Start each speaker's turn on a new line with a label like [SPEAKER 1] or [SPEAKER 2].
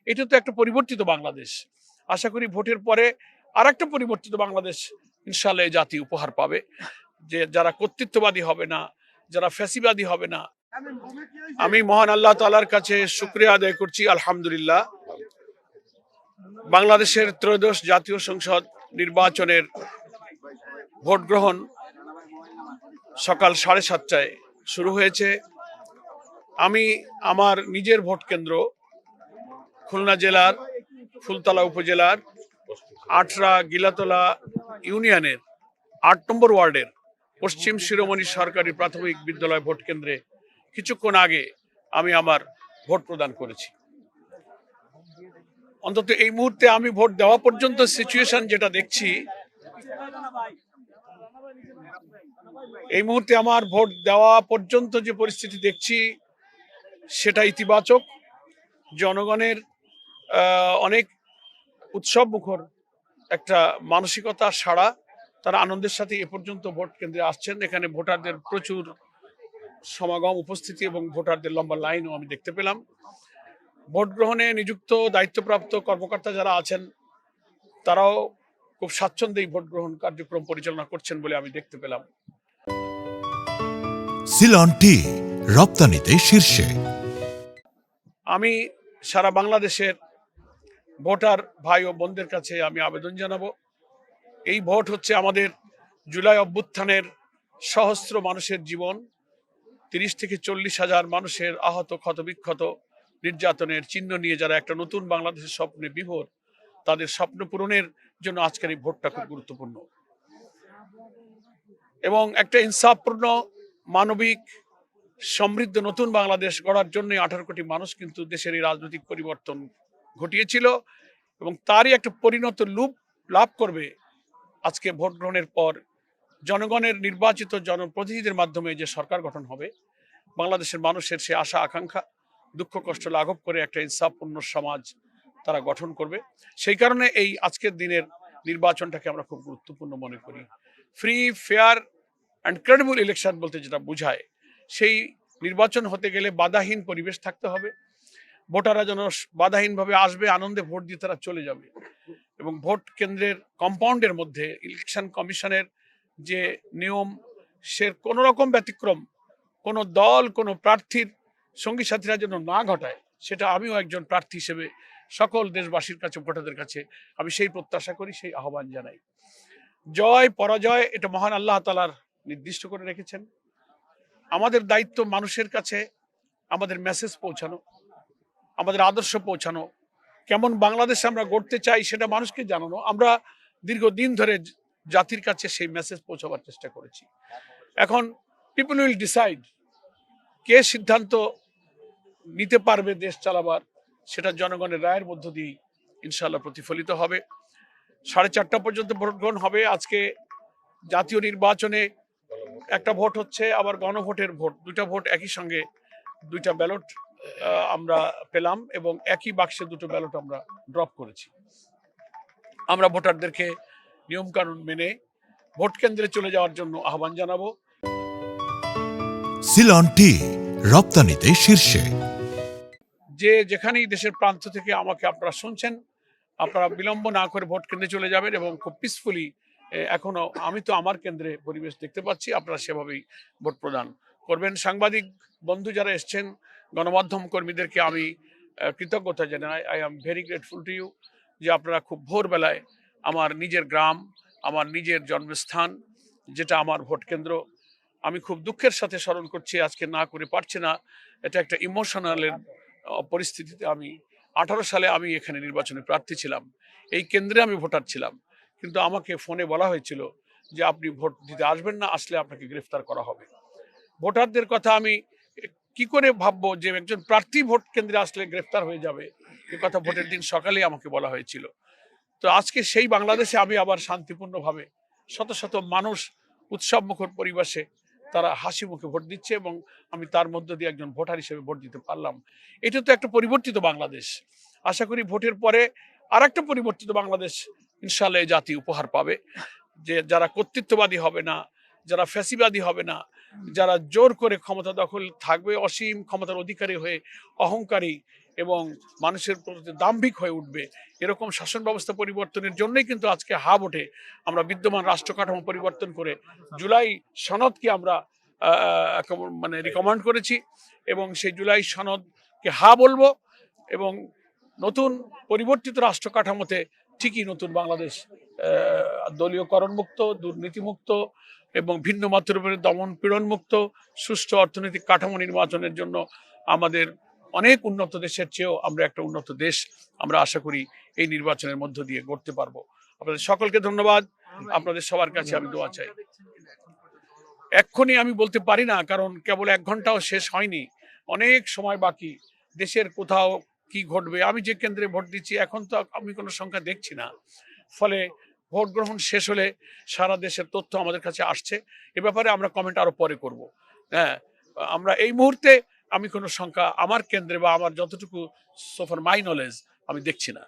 [SPEAKER 1] এটা তো একটা পরিবর্তিত বাংলাদেশ। আশা করি ভোটের পরে আর একটা পরিবর্তিত বাংলাদেশ ইনশাল্লাহ এই জাতি উপহার পাবে, যে যারা কর্তৃত্ববাদী হবে না, যারা ফ্যাসিবাদী হবে না। আমি মহান আল্লাহ তাআলার কাছে শুকরিয়া আদায় করছি, আলহামদুলিল্লাহ। বাংলাদেশের ত্রয়োদশ জাতীয় সংসদ নির্বাচনের ভোট গ্রহণ সকাল 7:30টায় শুরু হয়েছে। আমি আমার নিজের ভোট কেন্দ্র খুলনা জেলার ফুলতলা উপজেলার আটরা গিলাতলা ইউনিয়নের ৮ নম্বর ওয়ার্ডের পশ্চিম শিরোমণি সরকারি প্রাথমিক বিদ্যালয় ভোট কেন্দ্রে কিছুক্ষণ আগে আমি আমার ভোট প্রদান করেছি। অন্তত এই মুহূর্তে আমি ভোট দেওয়া পর্যন্ত সিচুয়েশন যেটা দেখছি, এই মুহূর্তে আমার ভোট দেওয়া পর্যন্ত যে পরিস্থিতি দেখছি সেটা ইতিবাচক। জনগণের অনেক উৎসব মুখর একটা মানসিকতা সাড়া, তারা আনন্দের সাথে এ পর্যন্ত ভোট কেন্দ্রে আসছেন। এখানে ভোটারদের প্রচুর সমাগম, উপস্থিতি এবং ভোটারদের লম্বা লাইনও আমি দেখতে পেলাম। ভোট গ্রহণে নিযুক্ত দায়িত্বপ্রাপ্ত কর্মকর্তা যারা আছেন তারাও খুব স্বাচ্ছন্দ্যেই ভোট গ্রহণ কার্যক্রম পরিচালনা করছেন বলে আমি দেখতে পেলাম।
[SPEAKER 2] সিলন টি রপ্তানিতে শীর্ষে।
[SPEAKER 1] আমি সারা বাংলাদেশের ভোটার ভাই ও বোনদের কাছে আমি আবেদন জানাবো, এই ভোট হচ্ছে আমাদের জুলাই অভ্যুত্থানের সহস্র মানুষের জীবন, ৩০ থেকে ৪০ হাজার মানুষের আহত, ক্ষতবিক্ষত, নির্যাতনের চিহ্ন নিয়ে যারা একটা নতুন বাংলাদেশের স্বপ্নে বিভোর, তাদের স্বপ্ন পূরণের জন্য আজকের এই ভোটটা খুব গুরুত্বপূর্ণ। এবং একটা ইনসাফপূর্ণ, মানবিক, সমৃদ্ধ নতুন বাংলাদেশ গড়ার জন্য 18 কোটি মানুষ কিন্তু দেশের এই রাজনৈতিক পরিবর্তন ঘটিয়েছিল এবং তারই একটা পরিণত রূপ লাভ করবে আজকে ভোট গ্রহণের পর জনগণের নির্বাচিত জনপ্রতিনিধিদের মাধ্যমে যে সরকার গঠন হবে। বাংলাদেশের মানুষের সে আশা আকাঙ্ক্ষা, দুঃখ কষ্ট লাঘব করে একটা ইনসাফপূর্ণ সমাজ তারা গঠন করবে। সেই কারণে এই আজকের দিনের নির্বাচনটাকে আমরা খুব গুরুত্বপূর্ণ মনে করি। Free, fair and credible election বলতে যেটা বোঝায়, সেই নির্বাচন হতে গেলে বাধাহীন পরিবেশ থাকতে হবে। ভোটাররা যেন বাধাহীনভাবে আসবে, আনন্দে ভোট দিয়ে তারা চলে যাবে। এবং ভোট কেন্দ্রের কম্পাউন্ডের মধ্যে ইলেকশন কমিশনের যে নিয়ম, সে কোনো রকম ব্যতিক্রম কোনো দল, কোনো প্রার্থীর সঙ্গী সাথীরা যেন না ঘটায়, সেটা আমিও একজন প্রার্থী হিসেবে সকল দেশবাসীর কাছে, ভোটারদের কাছে আমি সেই প্রত্যাশা করি, সেই আহ্বান জানাই। জয় পরাজয় এটা মহান আল্লাহ তাআলার নির্দিষ্ট করে রেখেছেন। আমাদের দায়িত্ব মানুষের কাছে আমাদের মেসেজ পৌঁছানো, আমাদের আদর্শ পৌঁছানো, কেমন বাংলাদেশ আমরা গড়তে চাই সেটা মানুষকে জানানো। আমরা দীর্ঘদিন ধরে জাতির কাছে সেই মেসেজ পৌঁছাবার চেষ্টা করেছি। এখন পিপল উইল ডিসাইড, কে সিদ্ধান্ত নিতে পারবে দেশ চালাবার, সেটা জনগণের রায়ের মধ্য দিয়েই ইনশাআল্লাহ প্রতিফলিত হবে। 4:30 পর্যন্ত ভোট গ্রহণ হবে। আজকে জাতীয় নির্বাচনে একটা ভোট হচ্ছে, আবার গণভোটের ভোট, দুইটা ভোট একই সঙ্গে, দুইটা ব্যালট আমরা পেলাম এবং একই বাক্সে দুটো ব্যালট আমরা ড্রপ করেছি। আমরা ভোটারদেরকে নিয়মকানুন মেনে ভোট কেন্দ্রে চলে যাওয়ার জন্য আহ্বান জানাবো।
[SPEAKER 2] সিলন টি রপ্তানিতে শীর্ষে।
[SPEAKER 1] যে যেখানেই দেশের প্রান্ত থেকে আমাকে আপনারা শুনছেন, আপনারা বিলম্ব না করে ভোট কেন্দ্রে চলে যাবেন এবং খুব পিসফুলি, এখনো আমি তো আমার কেন্দ্রে পরিবেশ দেখতে পাচ্ছি, আপনারা সেভাবেই ভোট প্রদান করবেন। সাংবাদিক বন্ধু যারা এসছেন, গণমাধ্যম কর্মীদেরকে আমি কৃতজ্ঞতা জানাই। I am very grateful to you যে আপনারা খুব ভোরবেলায় আমার নিজের গ্রাম, আমার নিজের জন্মস্থান, যেটা আমার ভোট কেন্দ্র, আমি খুব দুঃখের সাথে স্মরণ করছি, আজকে না করে পারছি না। এটা একটা ইমোশনালের পরিস্থিতিতে আমি 18 সালে আমি এখানে নির্বাচনে প্রার্থী ছিলাম, এই কেন্দ্রে আমি ভোটার ছিলাম, কিন্তু আমাকে ফোনে বলা হয়েছিল যে আপনি ভোট দিতে আসবেন না, আসলে আপনাকে গ্রেফতার করা হবে। ভোটারদের কথা আমি কি করে ভাববো যে একজন প্রার্থী ভোট কেন্দ্রে আসলে গ্রেফতার হয়ে যাবে, এ কথা ভোটের দিন সকালেই আমাকে বলা হয়েছিল। তো আজকে সেই বাংলাদেশে আমি আবার শান্তিপূর্ণভাবে শত শত মানুষ উৎসব মুখর পরিবেশে তারা হাসি মুখে ভোট দিচ্ছে এবং আমি তার মধ্য দিয়ে একজন ভোটার হিসেবে ভোট দিতে পারলাম। এটা তো একটা পরিবর্তিত বাংলাদেশ। আশা করি ভোটের পরে আর একটা পরিবর্তিত বাংলাদেশ ইনশাআল্লাহ এই জাতি উপহার পাবে, যে যারা কর্তৃত্ববাদী হবে না, যারা ফ্যাসিবাদী হবে না, যারা জোর করে ক্ষমতা দখল থাকবে, অসীম ক্ষমতার অধিকারী হয়ে অহংকারী এবং মানুষের প্রতি দাম্ভিক হয়ে উঠবে, এরকম শাসন ব্যবস্থা পরিবর্তনের জন্যই কিন্তু আজকে হা ভোটে আমরা বিদ্যমান রাষ্ট্র কাঠামো পরিবর্তন করে জুলাই সনদকে আমরা মানে রিকমেন্ড করেছি এবং সেই জুলাই সনদকে হা বলবো এবং নতুন পরিবর্তিত রাষ্ট্র কাঠামোতে ঠিকই নতুন বাংলাদেশ দলীয়করণ মুক্ত, দুর্নীতিমুক্ত এবং ভিন্ন মতের উপরে দমন পীড়ন মুক্ত সুষ্ঠু অর্থনৈতিক কাঠামো নির্বাচনের জন্য আমাদের অনেক উন্নত দেশের চেয়েও আমরা একটা উন্নত দেশ আমরা আশা করি এই নির্বাচনের মধ্য দিয়ে গড়তে পারবো। আপনাদের সকলকে ধন্যবাদ। আপনাদের সবার কাছে আমি দোয়া চাই। এক্ষুনি আমি বলতে পারি না, কারণ কেবল 1 ঘন্টাও শেষ হয়নি, অনেক সময় বাকি। দেশের কোথাও কি ঘটবে, আমি যে কেন্দ্রে ভোট দিচ্ছি এখন তো আমি কোনো সংখ্যা দেখছি না, ফলে ভোট গ্রহণ শেষ হলে সারা দেশের তথ্য আমাদের কাছে আসছে। এ ব্যাপারে আমরা কমেন্ট আরো পরে করব। হ্যাঁ, আমরা এই মুহূর্তে আমি কোনো সংখ্যা আমার কেন্দ্রে বা আমার যতটুকু সো ফার মাই নলেজ আমি দেখছি না।